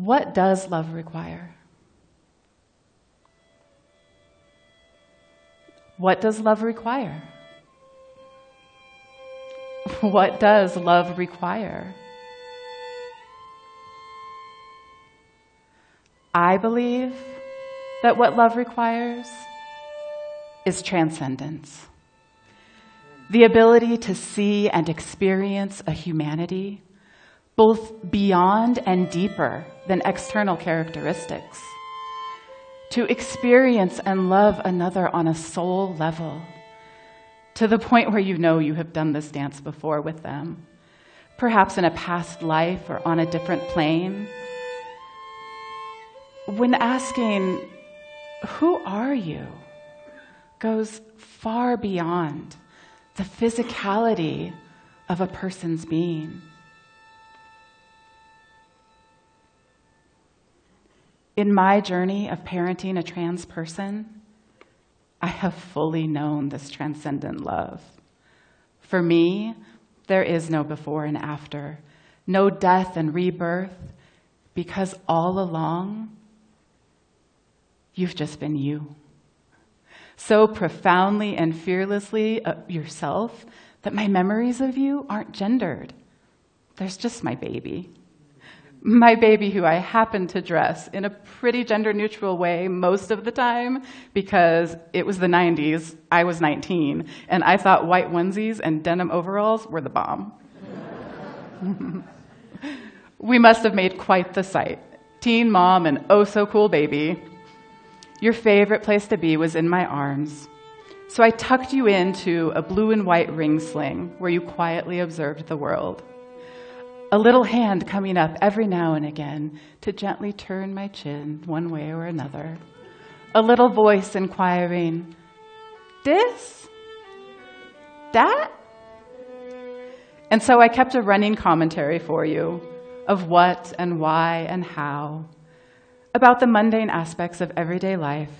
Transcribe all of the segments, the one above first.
What does love require? What does love require? What does love require? I believe that what love requires is transcendence. The ability to see and experience a humanity both beyond and deeper than external characteristics. To experience and love another on a soul level, to the point where you know you have done this dance before with them, perhaps in a past life or on a different plane. When asking, who are you, goes far beyond the physicality of a person's being. In my journey of parenting a trans person, I have fully known this transcendent love. For me, there is no before and after, no death and rebirth, because all along, you've just been you. So profoundly and fearlessly yourself that my memories of you aren't gendered. There's just my baby. My baby who I happen to dress in a pretty gender-neutral way most of the time because it was the 90s, I was 19, and I thought white onesies and denim overalls were the bomb. We must have made quite the sight. Teen mom and oh-so-cool baby. Your favorite place to be was in my arms. So I tucked you into a blue and white ring sling where you quietly observed the world. A little hand coming up every now and again to gently turn my chin one way or another. A little voice inquiring, this? That? And so I kept a running commentary for you of what and why and how, about the mundane aspects of everyday life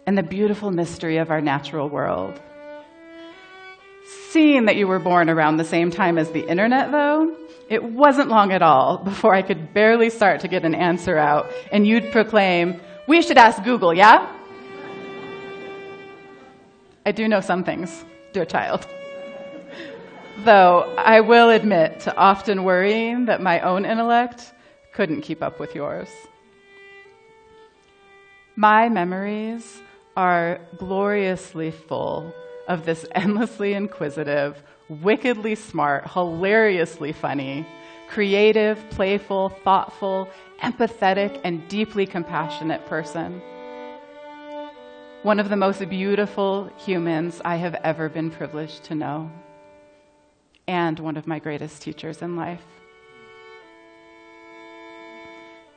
and the beautiful mystery of our natural world. Seeing that you were born around the same time as the internet, though, it wasn't long at all before I could barely start to get an answer out, and you'd proclaim, "We should ask Google, yeah?" I do know some things, dear child. Though I will admit to often worrying that my own intellect couldn't keep up with yours. My memories are gloriously full of this endlessly inquisitive, wickedly smart, hilariously funny, creative, playful, thoughtful, empathetic, and deeply compassionate person. One of the most beautiful humans I have ever been privileged to know, and one of my greatest teachers in life.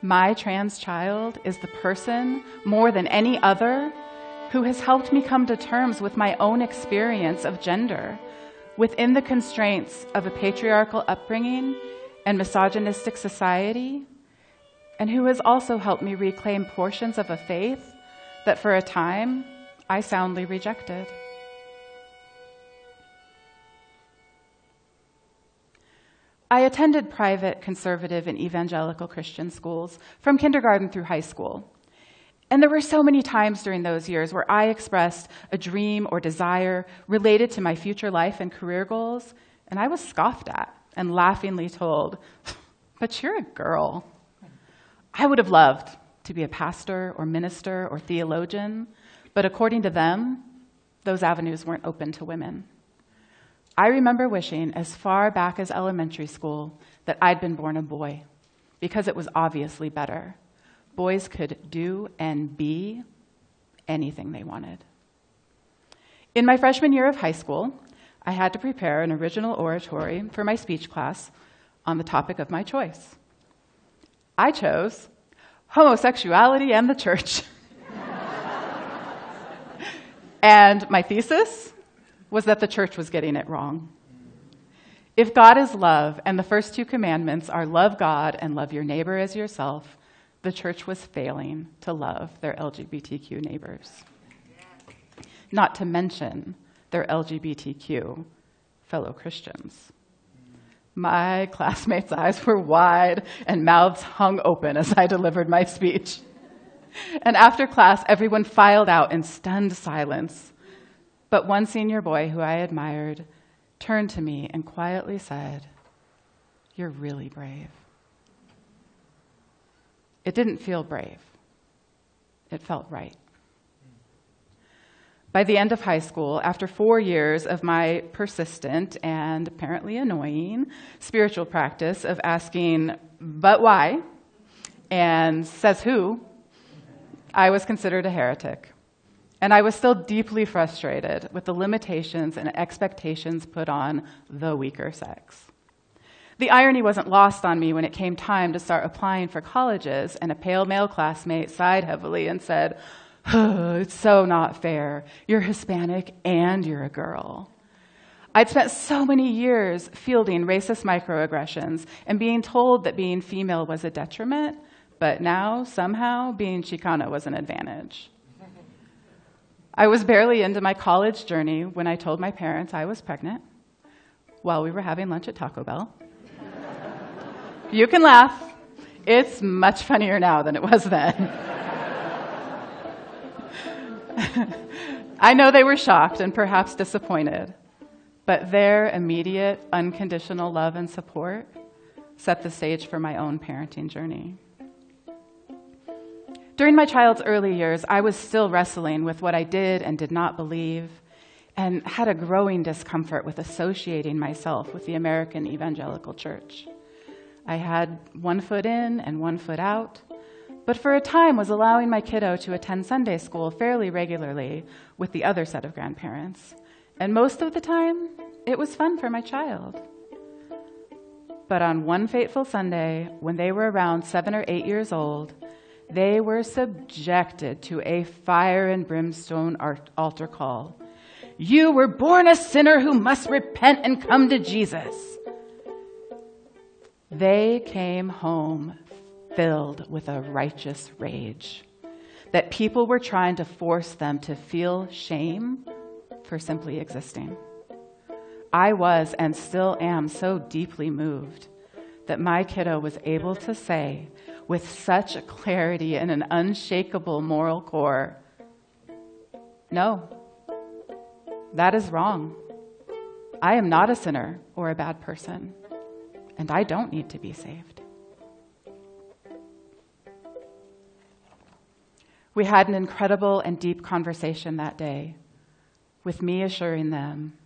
My trans child is the person, more than any other, who has helped me come to terms with my own experience of gender within the constraints of a patriarchal upbringing and misogynistic society, and who has also helped me reclaim portions of a faith that for a time I soundly rejected. I attended private, conservative, and evangelical Christian schools from kindergarten through high school. And there were so many times during those years where I expressed a dream or desire related to my future life and career goals, and I was scoffed at and laughingly told, "But you're a girl." I would have loved to be a pastor or minister or theologian, but according to them, those avenues weren't open to women. I remember wishing as far back as elementary school that I'd been born a boy, because it was obviously better. Boys could do and be anything they wanted. In my freshman year of high school, I had to prepare an original oratory for my speech class on the topic of my choice. I chose homosexuality and the church. And my thesis was that the church was getting it wrong. If God is love, and the first two commandments are love God and love your neighbor as yourself, the church was failing to love their LGBTQ neighbors. Not to mention their LGBTQ fellow Christians. My classmates' eyes were wide and mouths hung open as I delivered my speech. And after class, everyone filed out in stunned silence. But one senior boy who I admired turned to me and quietly said, "You're really brave." It didn't feel brave. It felt right. By the end of high school, after 4 years of my persistent and apparently annoying spiritual practice of asking, "But why?" and "Says who?" I was considered a heretic. And I was still deeply frustrated with the limitations and expectations put on the weaker sex. The irony wasn't lost on me when it came time to start applying for colleges, and a pale male classmate sighed heavily and said, "Oh, it's so not fair. You're Hispanic and you're a girl." I'd spent so many years fielding racist microaggressions and being told that being female was a detriment, but now, somehow, being Chicana was an advantage. I was barely into my college journey when I told my parents I was pregnant while we were having lunch at Taco Bell. You can laugh. It's much funnier now than it was then. I know they were shocked and perhaps disappointed, but their immediate, unconditional love and support set the stage for my own parenting journey. During my child's early years, I was still wrestling with what I did and did not believe, and had a growing discomfort with associating myself with the American Evangelical Church. I had one foot in and one foot out, but for a time was allowing my kiddo to attend Sunday school fairly regularly with the other set of grandparents. And most of the time, it was fun for my child. But on one fateful Sunday, when they were around 7 or 8 years old, they were subjected to a fire and brimstone altar call. "You were born a sinner who must repent and come to Jesus." They came home filled with a righteous rage that people were trying to force them to feel shame for simply existing. I was and still am so deeply moved that my kiddo was able to say with such clarity and an unshakable moral core, "No, that is wrong. I am not a sinner or a bad person, and I don't need to be saved." We had an incredible and deep conversation that day, with me assuring them,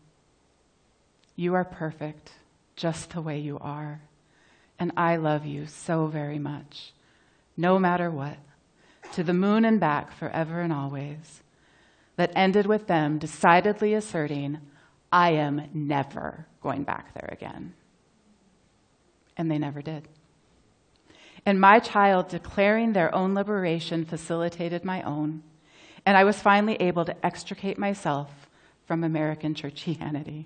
"You are perfect just the way you are, and I love you so very much, no matter what, to the moon and back forever and always," that ended with them decidedly asserting, "I am never going back there again." And they never did. And my child declaring their own liberation facilitated my own, and I was finally able to extricate myself from American churchianity.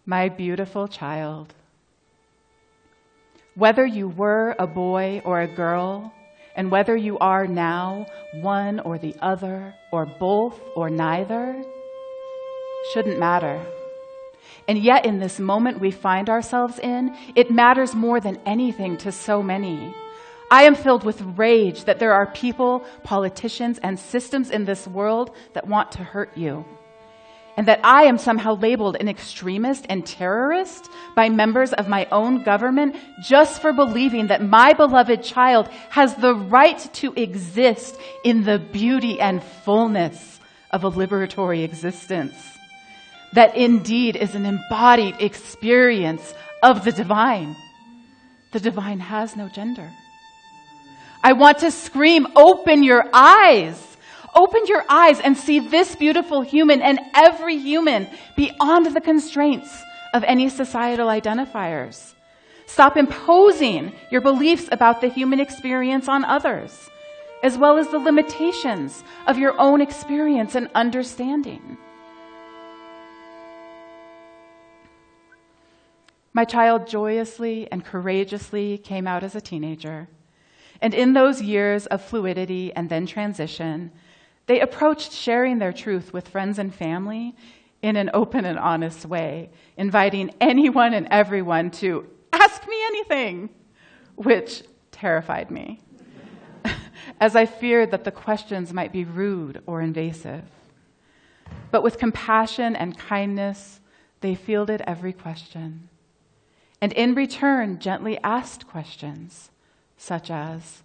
My beautiful child, whether you were a boy or a girl, and whether you are now one or the other, or both or neither, shouldn't matter. And yet in this moment we find ourselves in, it matters more than anything to so many. I am filled with rage that there are people, politicians, and systems in this world that want to hurt you. And that I am somehow labeled an extremist and terrorist by members of my own government just for believing that my beloved child has the right to exist in the beauty and fullness of a liberatory existence. That indeed is an embodied experience of the divine. The divine has no gender. I want to scream, "Open your eyes! Open your eyes and see this beautiful human and every human beyond the constraints of any societal identifiers. Stop imposing your beliefs about the human experience on others, as well as the limitations of your own experience and understanding." My child joyously and courageously came out as a teenager, and in those years of fluidity and then transition, they approached sharing their truth with friends and family in an open and honest way, inviting anyone and everyone to ask me anything, which terrified me, as I feared that the questions might be rude or invasive. But with compassion and kindness, they fielded every question, and in return gently asked questions such as,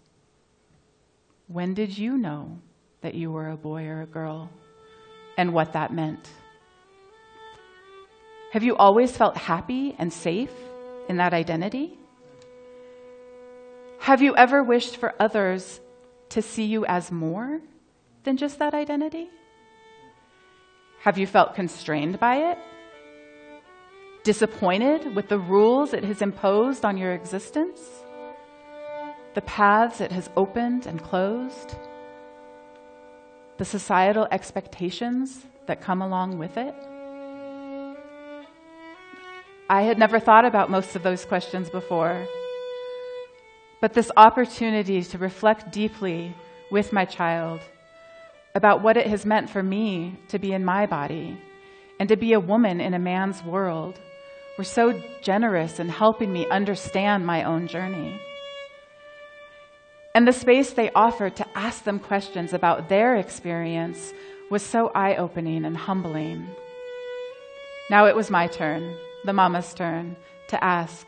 when did you know that you were a boy or a girl, and what that meant? Have you always felt happy and safe in that identity? Have you ever wished for others to see you as more than just that identity? Have you felt constrained by it? Disappointed with the rules it has imposed on your existence? The paths it has opened and closed? The societal expectations that come along with it? I had never thought about most of those questions before, but this opportunity to reflect deeply with my child about what it has meant for me to be in my body and to be a woman in a man's world were so generous in helping me understand my own journey. And the space they offered to ask them questions about their experience was so eye-opening and humbling. Now it was my turn, the mama's turn, to ask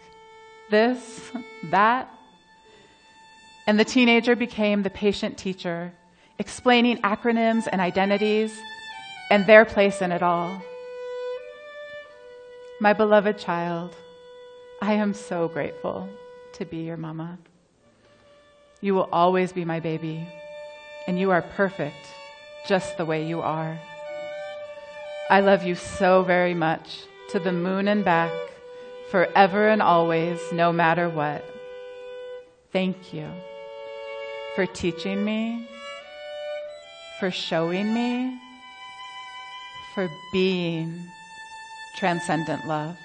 this, that. And the teenager became the patient teacher, explaining acronyms and identities and their place in it all. My beloved child, I am so grateful to be your mama. You will always be my baby, and you are perfect just the way you are. I love you so very much, to the moon and back, forever and always, no matter what. Thank you for teaching me, for showing me, for being transcendent love.